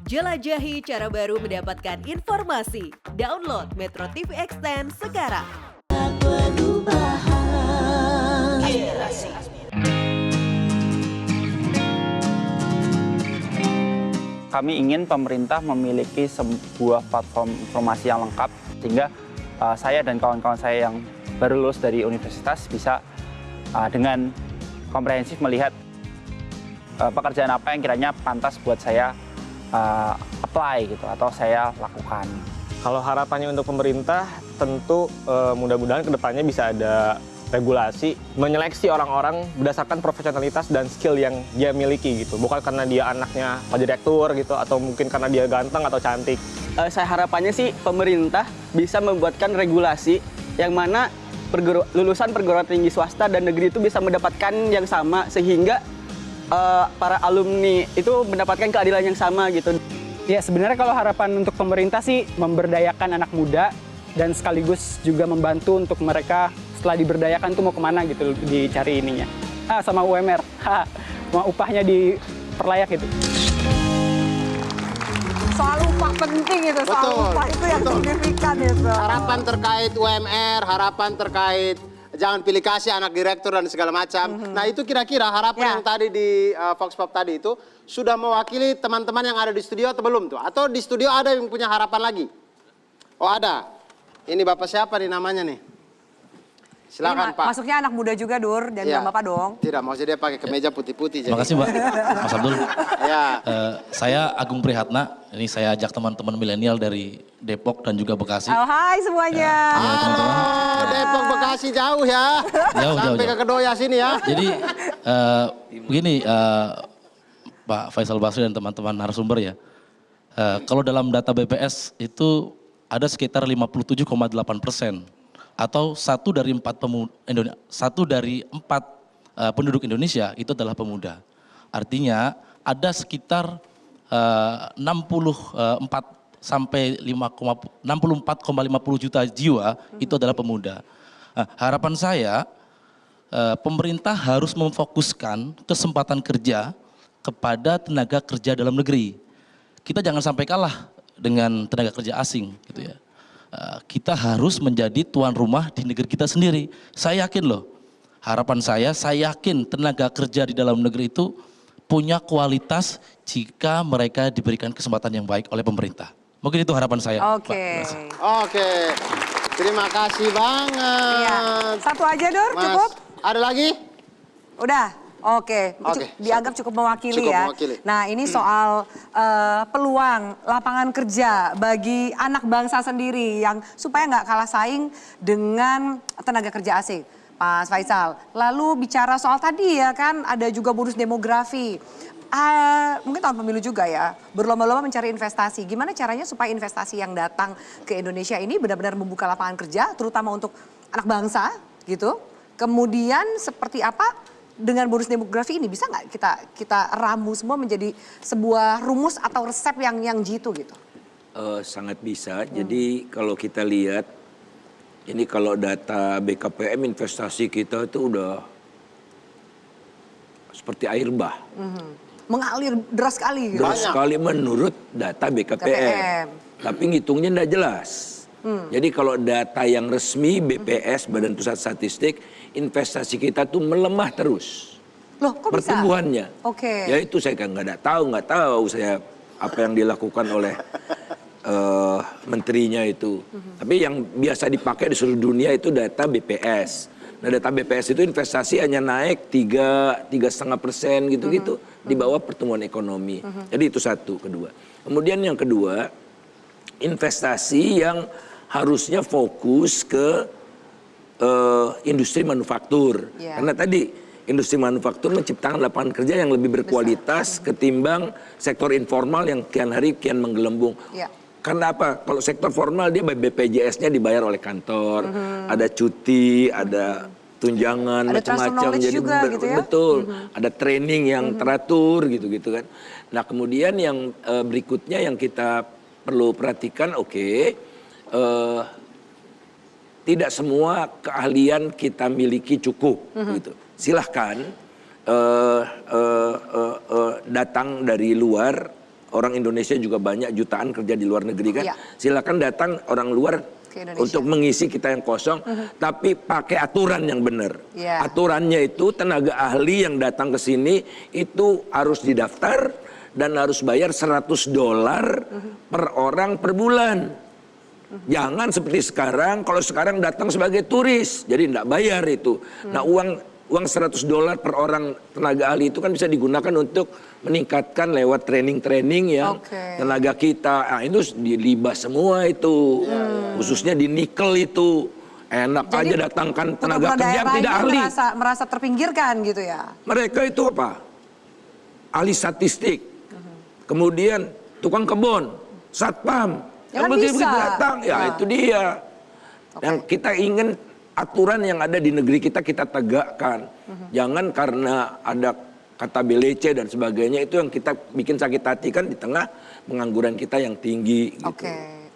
Jelajahi cara baru mendapatkan informasi. Download Metro TV Extend sekarang. Kami ingin pemerintah memiliki sebuah platform informasi yang lengkap sehingga saya dan kawan-kawan saya yang baru lulus dari universitas bisa dengan komprehensif melihat pekerjaan apa yang kiranya pantas buat saya apply gitu atau saya lakukan. Kalau harapannya untuk pemerintah tentu mudah-mudahan kedepannya bisa ada regulasi menyeleksi orang-orang berdasarkan profesionalitas dan skill yang dia miliki gitu, bukan karena dia anaknya pak direktur gitu atau mungkin karena dia ganteng atau cantik. Saya harapannya sih pemerintah bisa membuatkan regulasi yang mana lulusan perguruan tinggi swasta dan negeri itu bisa mendapatkan yang sama sehingga para alumni itu mendapatkan keadilan yang sama gitu. Ya sebenarnya kalau harapan untuk pemerintah sih memberdayakan anak muda dan sekaligus juga membantu untuk mereka setelah diberdayakan tuh mau kemana gitu dicari ininya. Sama UMR, mau upahnya diperlayak gitu. Soal upah penting itu, soal upah itu yang signifikan itu. Harapan terkait UMR, harapan terkait jangan pilih kasih anak direktur dan segala macam. Nah itu kira-kira harapan yang tadi di Vox Pop tadi itu sudah mewakili teman-teman yang ada di studio atau belum tuh? Atau di studio ada yang punya harapan lagi? Oh ada. Ini Bapak siapa nih namanya nih? Silakan Pak. Masuknya anak muda juga Dur, dan bilang Bapak dong. Tidak, maksudnya dia pakai kemeja putih-putih. Terima kasih Mbak, Mas Abdul. Ya. Saya Agung Prihatna, ini saya ajak teman-teman milenial dari Depok dan juga Bekasi. Oh, hai semuanya. Ya, teman-teman. Depok Bekasi jauh ya. Sampai ke Kedoya sini ya. Jadi begini Pak Faisal Basri dan teman-teman narasumber ya. Kalau dalam data BPS itu ada sekitar 57,8%. Atau satu dari empat penduduk Indonesia itu adalah pemuda. Artinya ada sekitar 64 sampai 64,50 juta jiwa itu adalah pemuda. Harapan saya pemerintah harus memfokuskan kesempatan kerja kepada tenaga kerja dalam negeri. Kita jangan sampai kalah dengan tenaga kerja asing gitu ya. Kita harus menjadi tuan rumah di negeri kita sendiri. Saya yakin loh, harapan saya yakin tenaga kerja di dalam negeri itu punya kualitas jika mereka diberikan kesempatan yang baik oleh pemerintah. Mungkin itu harapan saya. Oke. Oke, terima kasih banget. Iya. Satu aja Dur, Mas, cukup? ada lagi? Udah. Oke, dianggap cukup mewakili cukup ya. Mewakili. Nah ini soal peluang lapangan kerja bagi anak bangsa sendiri yang supaya nggak kalah saing dengan tenaga kerja asing. Mas Faisal, lalu bicara soal tadi ya kan ada juga bonus demografi. Mungkin tahun pemilu juga ya, berlomba-lomba mencari investasi. Gimana caranya supaya investasi yang datang ke Indonesia ini benar-benar membuka lapangan kerja terutama untuk anak bangsa gitu. Kemudian seperti apa? Dengan bonus demografi ini bisa nggak kita ramu semua menjadi sebuah rumus atau resep yang jitu gitu? Sangat bisa. Jadi kalau kita lihat ini kalau data BKPM investasi kita itu udah seperti air bah. Mengalir deras sekali gitu. Deras sekali menurut data BKPM. Tapi ngitungnya nggak jelas. Jadi kalau data yang resmi BPS, Badan Pusat Statistik, investasi kita tuh melemah terus. Loh, kok bisa? Pertumbuhannya. Oke. Ya itu saya kan nggak tahu saya apa yang dilakukan oleh menterinya itu. Tapi yang biasa dipakai di seluruh dunia itu data BPS. Nah data BPS itu investasi hanya naik 3,5% gitu-gitu di bawah pertumbuhan ekonomi. Jadi itu satu, kedua. Kemudian yang kedua, investasi yang harusnya fokus ke industri manufaktur. Karena tadi industri manufaktur menciptakan lapangan kerja yang lebih berkualitas ketimbang sektor informal yang kian hari kian menggelembung. Karena apa? Kalau sektor formal dia BPJS-nya dibayar oleh kantor, ada cuti, ada tunjangan macam-macam. Jadi juga, gitu ya? Betul, ada training yang teratur gitu-gitu kan. Nah kemudian yang berikutnya yang kita perlu perhatikan, tidak semua keahlian kita miliki cukup. Gitu. Silahkan datang dari luar orang Indonesia juga banyak jutaan kerja di luar negeri kan. Iya. Silakan datang orang luar Ke Indonesia. untuk mengisi kita yang kosong, tapi pakai aturan yang benar. Iya. Aturannya itu tenaga ahli yang datang ke sini itu harus didaftar dan harus bayar $100 per orang per bulan. Jangan seperti sekarang, kalau sekarang datang sebagai turis, jadi tidak bayar itu. Nah uang $100 per orang tenaga ahli itu kan bisa digunakan untuk meningkatkan lewat training-training yang tenaga kita. Nah, itu dilibas semua itu, khususnya di nikel itu. Enak Jadi, aja datangkan tenaga untuk kerja yang daerah tidak ini ahli. merasa terpinggirkan gitu ya. Mereka itu apa? Ahli statistik, kemudian tukang kebun, satpam. Ya kan begitu bisa. datang, ya Nah. itu dia. Yang kita ingin aturan yang ada di negeri kita tegakkan. Jangan karena ada kata belece dan sebagainya itu yang kita bikin sakit hati kan di tengah pengangguran kita yang tinggi. Gitu.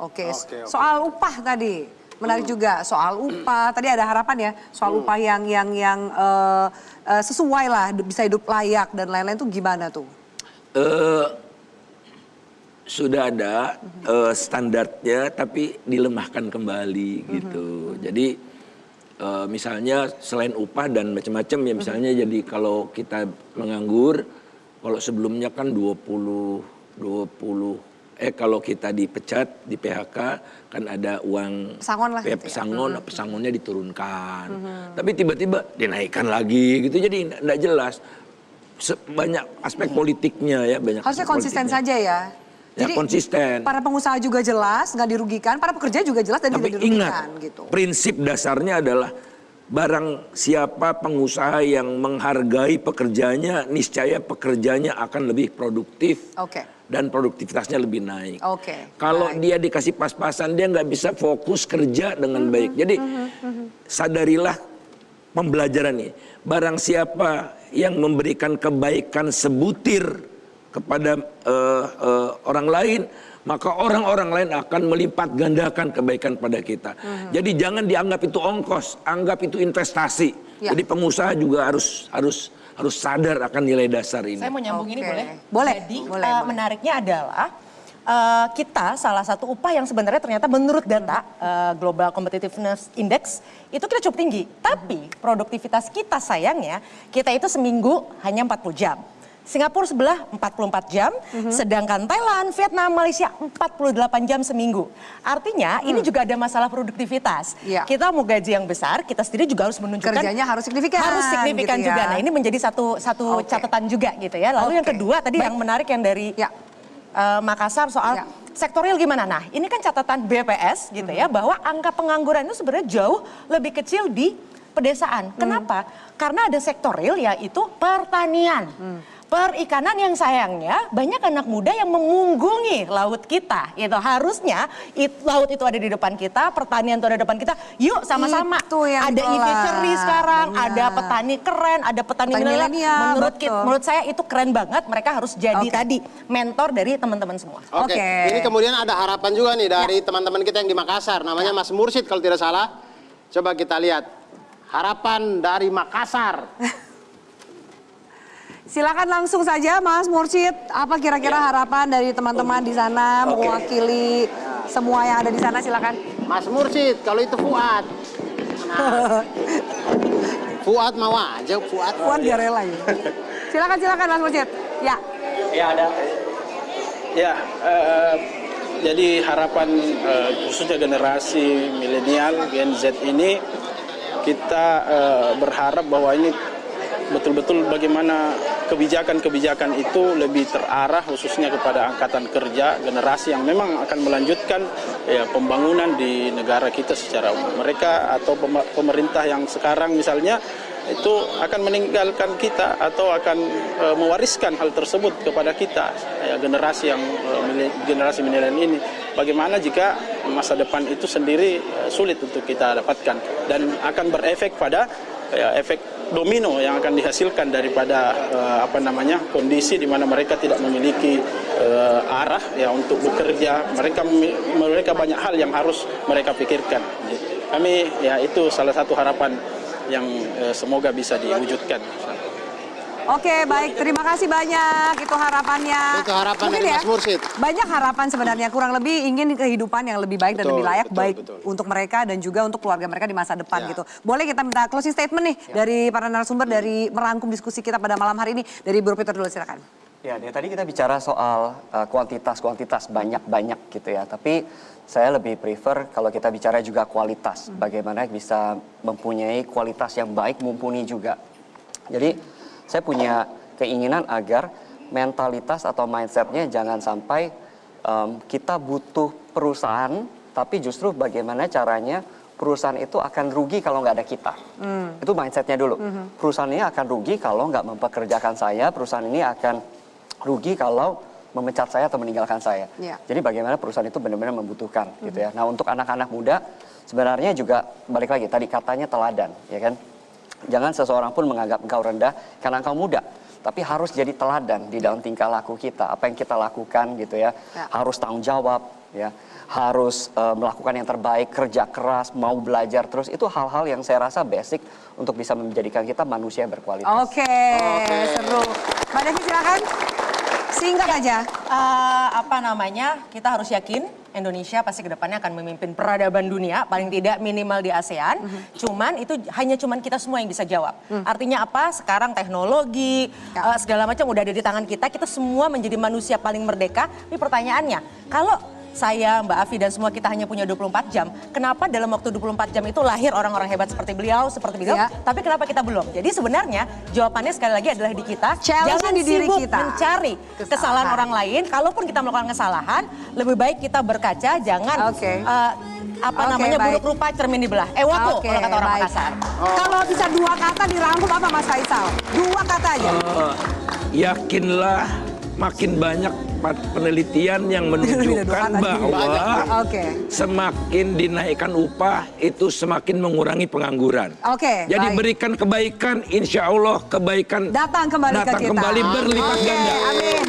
Oke. Soal upah tadi menarik juga soal upah. Tadi ada harapan ya soal upah yang sesuai lah, bisa hidup layak dan lain-lain tuh gimana tuh? Sudah ada standarnya tapi dilemahkan kembali gitu. Jadi misalnya selain upah dan macam-macam ya misalnya jadi kalau kita menganggur, kalau sebelumnya kan 20 kalau kita dipecat di PHK kan ada uang pesangon lah gitu pesangon, pesangonnya diturunkan. Tapi tiba-tiba dinaikkan lagi gitu, jadi tidak jelas. Banyak aspek politiknya ya, banyak. Harusnya konsisten saja ya. Jadi konsisten. para pengusaha juga jelas nggak dirugikan, para pekerja juga jelas dan Tapi tidak dirugikan ingat, gitu. prinsip dasarnya adalah barang siapa pengusaha yang menghargai pekerjanya, niscaya pekerjanya akan lebih produktif. Dan produktivitasnya lebih naik. Kalau dia dikasih pas-pasan, dia nggak bisa fokus kerja dengan baik. Jadi sadarilah pembelajaran ini. Barang siapa yang memberikan kebaikan sebutir kepada orang lain, maka orang-orang lain akan melipat gandakan kebaikan pada kita. Jadi jangan dianggap itu ongkos, anggap itu investasi. Jadi pengusaha juga harus sadar akan nilai dasar ini. Saya mau nyambung ini boleh? Boleh. Jadi menariknya adalah kita salah satu upah yang sebenarnya ternyata menurut data Global Competitiveness Index itu kita cukup tinggi. Tapi produktivitas kita sayangnya kita itu seminggu hanya 40 jam. Singapura sebelah 44 jam, sedangkan Thailand, Vietnam, Malaysia 48 jam seminggu. Artinya ini juga ada masalah produktivitas. Kita mau gaji yang besar, kita sendiri juga harus menunjukkan kerjanya harus signifikan. Harus signifikan gitu juga. ya. Nah ini menjadi satu catatan juga gitu ya. Lalu yang kedua tadi yang menarik yang dari Makassar soal sektorial gimana? Nah ini kan catatan BPS gitu ya, bahwa angka pengangguran itu sebenarnya jauh lebih kecil di pedesaan. Kenapa? Karena ada sektorial yaitu pertanian. Perikanan yang sayangnya banyak anak muda yang memunggungi laut kita. Gitu. Harusnya laut itu ada di depan kita, pertanian itu ada di depan kita. Yuk sama-sama. Ada e-fishery sekarang, ada petani keren, ada petani milenial. Menurut saya itu keren banget. Mereka harus jadi tadi mentor dari teman-teman semua. Ini kemudian ada harapan juga nih dari teman-teman kita yang di Makassar. Namanya Mas Mursyid kalau tidak salah. Coba kita lihat. Harapan dari Makassar. Silakan langsung saja Mas Mursyid, apa kira-kira harapan dari teman-teman di sana mewakili semua yang ada di sana, silakan. Mas Mursyid, kalau itu Fuad. Fuad mau aja, Fuad. Fuad gak rela ya. Silakan Mas Mursyid. Ya. Ya ada. Ya, jadi harapan khususnya generasi milenial Gen Z ini kita berharap bahwa ini betul-betul bagaimana kebijakan-kebijakan itu lebih terarah khususnya kepada angkatan kerja generasi yang memang akan melanjutkan pembangunan di negara kita secara umum. Mereka atau pemerintah yang sekarang misalnya itu akan meninggalkan kita atau akan mewariskan hal tersebut kepada kita generasi milenial ini. Bagaimana jika masa depan itu sendiri sulit untuk kita dapatkan dan akan berefek pada efek domino yang akan dihasilkan daripada kondisi di mana mereka tidak memiliki arah untuk bekerja. Mereka banyak hal yang harus mereka pikirkan. Kami itu salah satu harapan yang semoga bisa diwujudkan. Oke, baik. Terima kasih banyak. Itu harapannya. Itu harapan Mungkin dari ya, Mas Mursyid. banyak harapan sebenarnya. Kurang lebih ingin kehidupan yang lebih baik dan Betul, lebih layak. betul, Baik betul. untuk mereka dan juga untuk keluarga mereka di masa depan Ya. gitu. Boleh kita minta closing statement nih dari para narasumber dari merangkum diskusi kita pada malam hari ini. Dari Bro Peter dulu, silakan. Ya, dari tadi kita bicara soal kuantitas banyak gitu ya. Tapi saya lebih prefer kalau kita bicara juga kualitas. Bagaimana bisa mempunyai kualitas yang baik, mumpuni juga. Jadi saya punya keinginan agar mentalitas atau mindsetnya jangan sampai kita butuh perusahaan, tapi justru bagaimana caranya perusahaan itu akan rugi kalau nggak ada kita. Itu mindsetnya dulu. Perusahaan ini akan rugi kalau nggak mempekerjakan saya, perusahaan ini akan rugi kalau memecat saya atau meninggalkan saya. Ya. Jadi bagaimana perusahaan itu benar-benar membutuhkan gitu ya. Nah, untuk anak-anak muda sebenarnya juga balik lagi tadi katanya teladan, ya kan? Jangan seseorang pun menganggap engkau rendah karena engkau muda, tapi harus jadi teladan di dalam tingkah laku kita. Apa yang kita lakukan gitu ya, harus tanggung jawab ya, harus melakukan yang terbaik, kerja keras, mau belajar terus. Itu hal-hal yang saya rasa basic untuk bisa menjadikan kita manusia berkualitas. Oke, seru. Mbak Devi silakan. Singkat aja. Kita harus yakin Indonesia pasti kedepannya akan memimpin peradaban dunia, paling tidak minimal di ASEAN. Cuman itu hanya kita semua yang bisa jawab. Artinya apa? Sekarang teknologi, segala macam udah ada di tangan kita. Kita semua menjadi manusia paling merdeka. Tapi pertanyaannya, kalau saya, Mbak Afi dan semua kita hanya punya 24 jam. Kenapa dalam waktu 24 jam itu lahir orang-orang hebat seperti beliau, tapi kenapa kita belum? Jadi sebenarnya jawabannya sekali lagi adalah di kita. Jangan di diri sibuk kita. mencari kesalahan orang lain. Kalaupun kita melakukan kesalahan, lebih baik kita berkaca, jangan buruk rupa cermin dibelah. Wapo kalau kata orang Makassar. Kalau bisa 2 kata dirangkum apa Mas Faisal? 2 kata aja. Yakinlah makin banyak penelitian yang menunjukkan bahwa semakin dinaikkan upah itu semakin mengurangi pengangguran. Jadi berikan kebaikan, insya Allah kebaikan datang kembali berlipat ganda. Amin.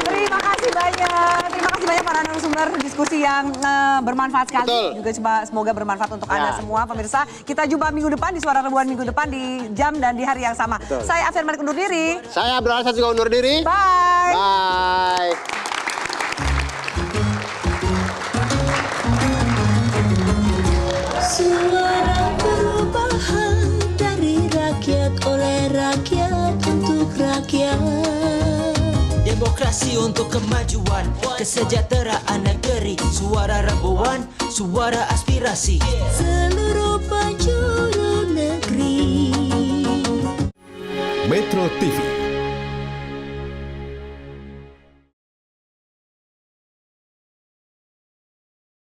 Terima kasih banyak. Terima kasih banyak para narasumber diskusi yang bermanfaat sekali. Juga semoga bermanfaat untuk Anda semua pemirsa. Kita jumpa minggu depan di Suara Rebuan minggu depan di jam dan di hari yang sama. Saya Afian Malik undur diri. Saya Abdul Aziz juga undur diri. Bye. Bye. Suara perubahan dari rakyat, oleh rakyat, untuk rakyat. Demokrasi untuk kemajuan, kesejahteraan negeri. Suara Rebuan, suara aspirasi seluruh penjuru negeri. Metro TV